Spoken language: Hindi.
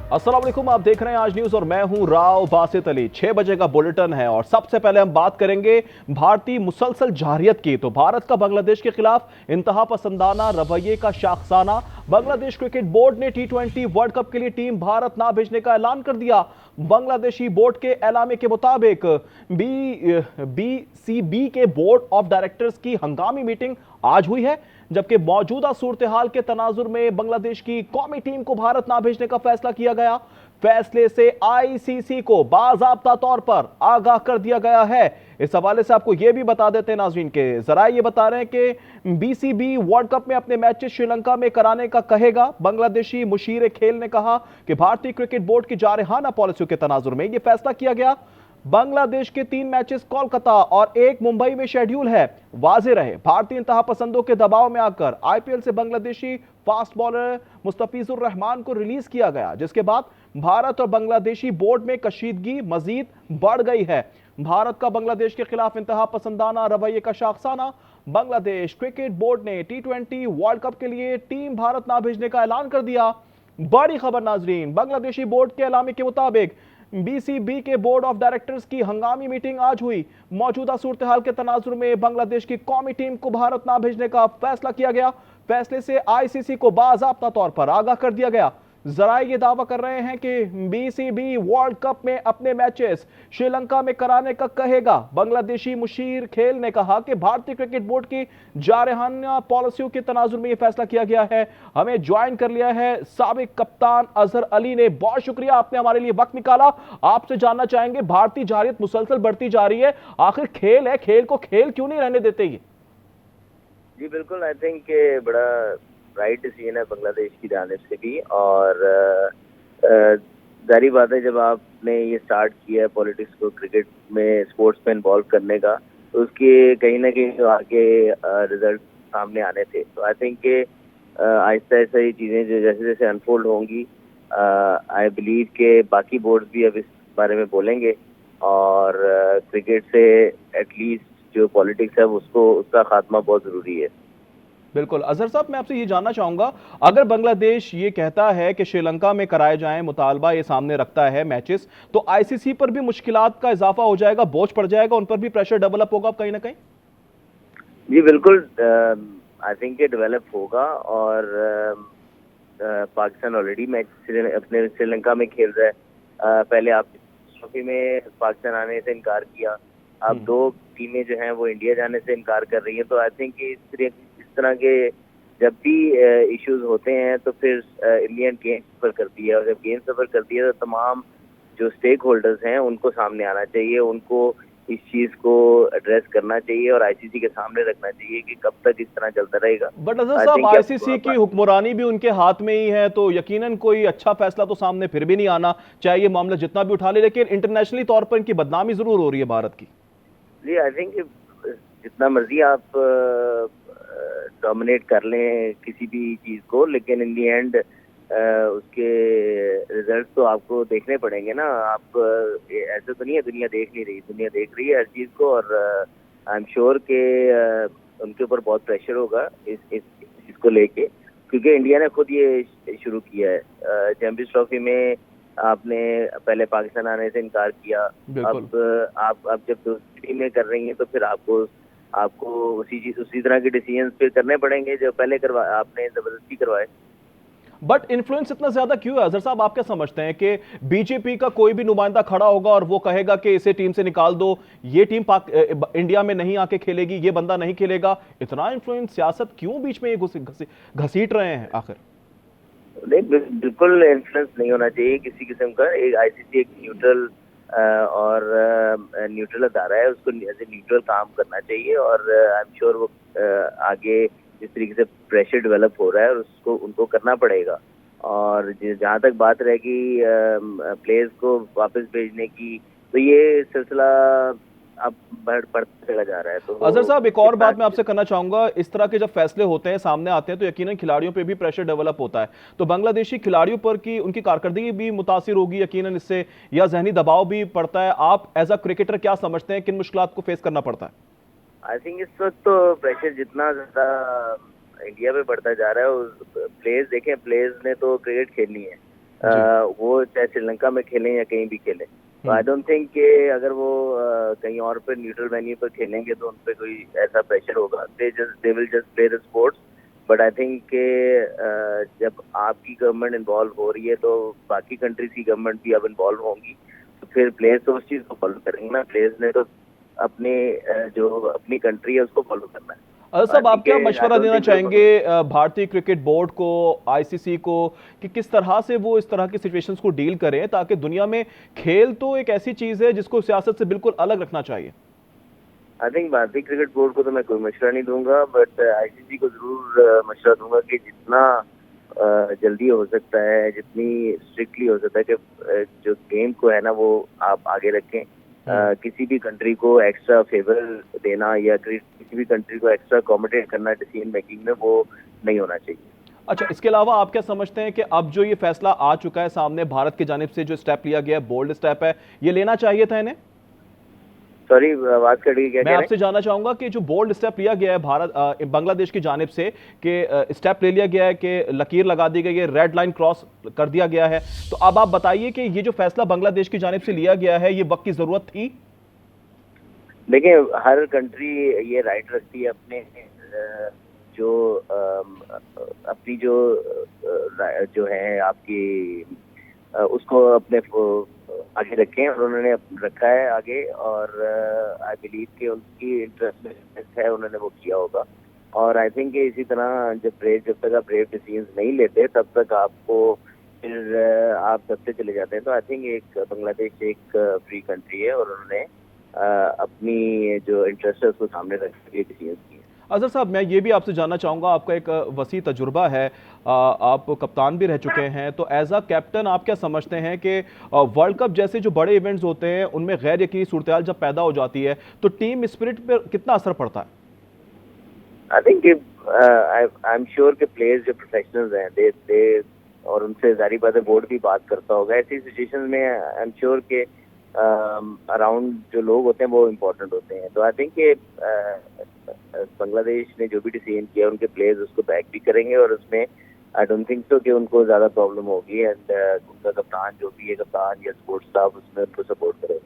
अस्सलाम वालेकुम, आप देख रहे हैं आज न्यूज और मैं हूं राव बासित अली। 6 बजे का बुलेटिन है और सबसे पहले हम बात करेंगे भारतीय मुसलसल जारहियत की। तो भारत का बांग्लादेश के खिलाफ इंतहा पसंदाना रवैये का शाखसाना। बांग्लादेश क्रिकेट बोर्ड ने टी20 वर्ल्ड कप के लिए टीम भारत ना भेजने का ऐलान कर दिया। बांग्लादेशी बोर्ड के ऐलामे के मुताबिक बीसीबी के बोर्ड ऑफ डायरेक्टर्स की हंगामी मीटिंग आज हुई है, जबकि मौजूदा सूरत हाल के तनाजुर में बांग्लादेश की कौमी टीम को भारत ना भेजने का फैसला किया गया। फैसले से आईसीसी को बाज़ाब्ता तौर पर आगाह कर दिया गया है। इस हवाले से आपको यह भी बता देते हैं नाज़रीन के जराए ये बता रहे हैं कि बीसीबी वर्ल्ड कप में अपने मैचेस श्रीलंका में कराने का कहेगा। बांग्लादेशी मुशीर खेल ने कहा कि भारतीय क्रिकेट बोर्ड की जारहाना पॉलिसियों के तनाजुर में यह फैसला किया गया। बांग्लादेश के 3 मैचेस कोलकाता और 1 मुंबई में शेड्यूल है। वाजे रहे, भारतीय इंतहा पसंदों के दबाव में आकर आईपीएल से बांग्लादेशी फास्ट बॉलर मुस्तफिजुर रहमान को रिलीज किया गया, जिसके बाद भारत और बांग्लादेशी बोर्ड में कशीदगी मजीद बढ़ गई है। भारत का बांग्लादेश के खिलाफ इंतहा पसंदाना रवैये का शाखसाना। बांग्लादेश क्रिकेट बोर्ड ने टी20 वर्ल्ड कप के लिए टीम भारत ना भेजने का ऐलान कर दिया। बड़ी खबर नाजरीन, बांग्लादेशी बोर्ड के ऐलामे के मुताबिक बीसीबी के बोर्ड ऑफ डायरेक्टर्स की हंगामी मीटिंग आज हुई। मौजूदा सूरत हाल के तनाजुर में बांग्लादेश की कौमी टीम को भारत ना भेजने का फैसला किया गया। फैसले से आईसीसी को बाज़ाब्ता तौर पर आगाह कर दिया गया। जराए ये दावा कर रहे हैं कि बीसीबी वर्ल्ड कप में अपने मैचेस श्रीलंका में कराने का कहेगा। बांग्लादेशी मुशीर खेल ने कहा कि भारतीय क्रिकेट बोर्ड की जारहाना पॉलिसियों के तनाजुर में यह फैसला किया गया है। हमें ज्वाइन कर लिया है साबिक कप्तान अजहर अली ने। बहुत शुक्रिया, आपने हमारे लिए वक्त निकाला। आपसे जानना चाहेंगे, भारतीय जारहियत मुसलसल बढ़ती जा रही है, आखिर खेल है, खेल को खेल क्यों नहीं रहने देते ये? जी बिल्कुल, आई थिंक बड़ा राइट डिसीजन है बांग्लादेश की जानिब से भी। और जारी बात है, जब आपने ये स्टार्ट किया है पॉलिटिक्स को क्रिकेट में स्पोर्ट्स में इन्वॉल्व करने का, तो उसके कहीं ना कहीं जो आगे रिजल्ट सामने आने थे। तो आई थिंक आहिस्ता आहिस्ता ये चीज़ें जो जैसे जैसे अनफोल्ड होंगी, आई बिलीव के बाकी बोर्ड भी अब इस बारे में बोलेंगे और क्रिकेट से एटलीस्ट जो पॉलिटिक्स है उसको उसका खात्मा बहुत ज़रूरी है। बिल्कुल अजहर साहब, मैं आपसे ये जानना चाहूंगा, अगर बांग्लादेश ये कहता है कि श्रीलंका में कराए जाएं, मुतालबा ये सामने रखता है मैचेस, तो आईसीसी पर भी मुश्किलात का इजाफा हो जाएगा, बोझ पड़ जाएगा, उन पर भी प्रेशर डेवलप होगा कहीं ना कहीं? जी बिल्कुल, आई थिंक ये डेवलप होगा। और पाकिस्तान ऑलरेडी मैच अपने श्रीलंका में खेल रहा है। पहले आप ट्रॉफी में पाकिस्तान आने से इनकार किया, अब 2 टीमें जो हैं वो इंडिया जाने से इनकार कर रही हैं। तो आई थिंक इस तरह के जब भी इश्यूज होते हैं तो फिर इंडियन गेम सफर करती है, और जब गेम सफर करती है तो तमाम जो स्टेक होल्डर्स हैं उनको सामने आना चाहिए, उनको इस चीज को एड्रेस करना चाहिए और आईसीसी के सामने रखना चाहिए कि कब तक इस तरह चलता रहेगा। बट अजहर साहब, आईसीसी की हुक्मरानी भी उनके हाथ में ही है, तो यकीनन कोई अच्छा फैसला तो सामने फिर भी नहीं आना चाहिए, मामला जितना भी उठा ले। लेकिन इंटरनेशनली तौर पर इनकी बदनामी जरूर हो रही है भारत की। जी आई थिंक जितना मर्जी आप डोमिनेट कर लें किसी भी चीज को, लेकिन इन दी एंड उसके रिजल्ट तो आपको देखने पड़ेंगे ना। आप ऐसे तो नहीं है दुनिया देख नहीं रही, दुनिया देख रही है हर चीज को। और आई एम श्योर के उनके ऊपर बहुत प्रेशर होगा इस चीज को लेके, क्योंकि इंडिया ने खुद ये शुरू किया है। चैंपियंस ट्रॉफी में आपने पहले पाकिस्तान आने से इनकार किया, अब आप जब दूसरी में कर रही हैं तो फिर आपको उसी तरह के डिसीजन फिर करने पड़ेंगे जो पहले आपने जबरदस्ती करवाए। बट इन्फ्लुएंस इतना ज्यादा क्यों है अजहर साहब? आप क्या समझते हैं कि बीजेपी का कोई भी नुमाइंदा खड़ा होगा और वो कहेगा कि इसे टीम से निकाल दो, ये टीम इंडिया में नहीं आके खेलेगी, ये बंदा नहीं खेलेगा? इतना इन्फ्लुएंस सियासत क्यों बीच में ये घसीट रहे हैं आखिर? नहीं, बिल्कुल इन्फ्लुएंस नहीं होना चाहिए किसी किस्म का। एक आईसीसी एक न्यूट्रल और न्यूट्रल अदारा है, उसको एज ए न्यूट्रल काम करना चाहिए। और आई एम श्योर वो आगे जिस तरीके से प्रेशर डेवलप हो रहा है उसको उनको करना पड़ेगा। और जहाँ तक बात रहेगी प्लेयर्स को वापस भेजने की, तो ये सिलसिला अब बढ़ता चला जा रहा है। तो अजहर साहब, एक और बात मैं आपसे करना चाहूंगा, इस तरह के जब फैसले होते हैं, सामने आते हैं, तो यकीनन खिलाड़ियों पे भी प्रेशर डेवलप होता है। तो बांग्लादेशी खिलाड़ियों पर की उनकी कारकर्दगी भी मुतासिर होगी यकीनन इससे, या जहनी दबाव भी पड़ता है। आप एज अ क्रिकेटर क्या समझते हैं, किन मुश्किलात को फेस करना पड़ता है? आई थिंक इस वक्त तो प्रेशर जितना ज्यादा इंडिया पे बढ़ता जा रहा है, प्लेयर्स देखें, प्लेयर्स ने तो क्रिकेट खेलनी है। जी। वो चाहे श्रीलंका में खेलें या कहीं भी खेलें। तो आई डोंट थिंक कि अगर वो कहीं और पे न्यूट्रल वेन्यू पर खेलेंगे तो उन पे कोई ऐसा प्रेशर होगा। They will just play the sports. But I think कि जब आपकी गवर्नमेंट इन्वॉल्व हो रही है तो बाकी कंट्रीज की गवर्नमेंट भी अब इन्वॉल्व होंगी, तो फिर प्लेयर्स तो उस चीज़ को फॉलो करेंगे ना। प्लेयर्स ने तो अपने जो अपनी कंट्री है उसको फॉलो करना है। आई साहब, आप थिंक क्या आई मशवरा डोंट देना थिंक चाहेंगे भारतीय क्रिकेट बोर्ड को, आईसीसी को, कि किस तरह से वो इस तरह की सिचुएशंस को डील करें, ताकि दुनिया में खेल तो एक ऐसी चीज है जिसको सियासत से बिल्कुल अलग रखना चाहिए। आई थिंक भारतीय क्रिकेट बोर्ड को तो मैं कोई मशवरा नहीं दूंगा, बट आईसीसी को जरूर मशवरा दूंगा कि जितना जल्दी हो सकता है, जितनी स्ट्रिक्टली हो सकता है कि जो गेम को है ना वो आप आगे रखें। किसी भी कंट्री को एक्स्ट्रा फेवर देना या किसी भी कंट्री को एक्स्ट्रा अकोमोडेट करना डिसीजन मेकिंग में, वो नहीं होना चाहिए। अच्छा, इसके अलावा आप क्या समझते हैं कि अब जो ये फैसला आ चुका है सामने, भारत की जानिब से जो स्टेप लिया गया है, बोल्ड स्टेप है, ये लेना चाहिए था इन्हें? सॉरी, आवाज कट गई, क्या मैं कह रहे आपसे जानना चाहूंगा कि जो बोल्ड स्टेप लिया गया है बांग्लादेश की जानिब से, कि स्टेप ले लिया गया है, कि लकीर लगा दी गई है, रेड लाइन क्रॉस कर दिया गया है, तो अब आप बताइए कि ये जो फैसला बांग्लादेश की जानिब से लिया गया है, ये वक्त की जरूरत थी? देखिए, हर कंट्री ये राइट रखती है अपने जो अपनी जो है आपकी उसको अपने आगे रखें, और उन्होंने रखा है आगे। और आई बिलीव कि उनकी इंटरेस्ट है, उन्होंने वो किया होगा। और आई थिंक इसी तरह जब तक आप ब्रेव डिसीजन नहीं लेते तब तक आपको फिर आप दबते चले जाते हैं। तो आई थिंक बांग्लादेश एक फ्री कंट्री है और उन्होंने अपनी जो इंटरेस्ट है उसको सामने रख के डिसीजन किए। अजहर साहब, मैं ये भी आपसे जानना चाहूंगा, आपका एक वसी तजुर्बा है, आप कप्तान भी रह चुके हैं, तो एज अ कैप्टन आप क्या समझते हैं कि वर्ल्ड कप जैसे जो बड़े इवेंट्स होते हैं उनमें गैर यकीनी सूरत जब पैदा हो जाती है तो टीम स्पिरिट पर कितना असर पड़ता है? I think I am sure कि प्लेयर्स जो प्रोफेशनल्स हैं, दे और उनसे जारी बात है बोर्ड भी बात करता होगा ऐसी सिचुएशन में। आई एम श्योर के अराउंड जो लोग होते हैं वो इम्पोर्टेंट होते हैं। तो आई थिंक कि बांग्लादेश ने जो भी डिसीजन किया उनके प्लेयर्स उसको बैक भी करेंगे, और उसमें आई डोंट थिंक सो कि उनको ज्यादा प्रॉब्लम होगी। एंड उनका कप्तान जो भी है, कप्तान या स्पोर्ट्स स्टाफ, उसमें उनको सपोर्ट करेगा।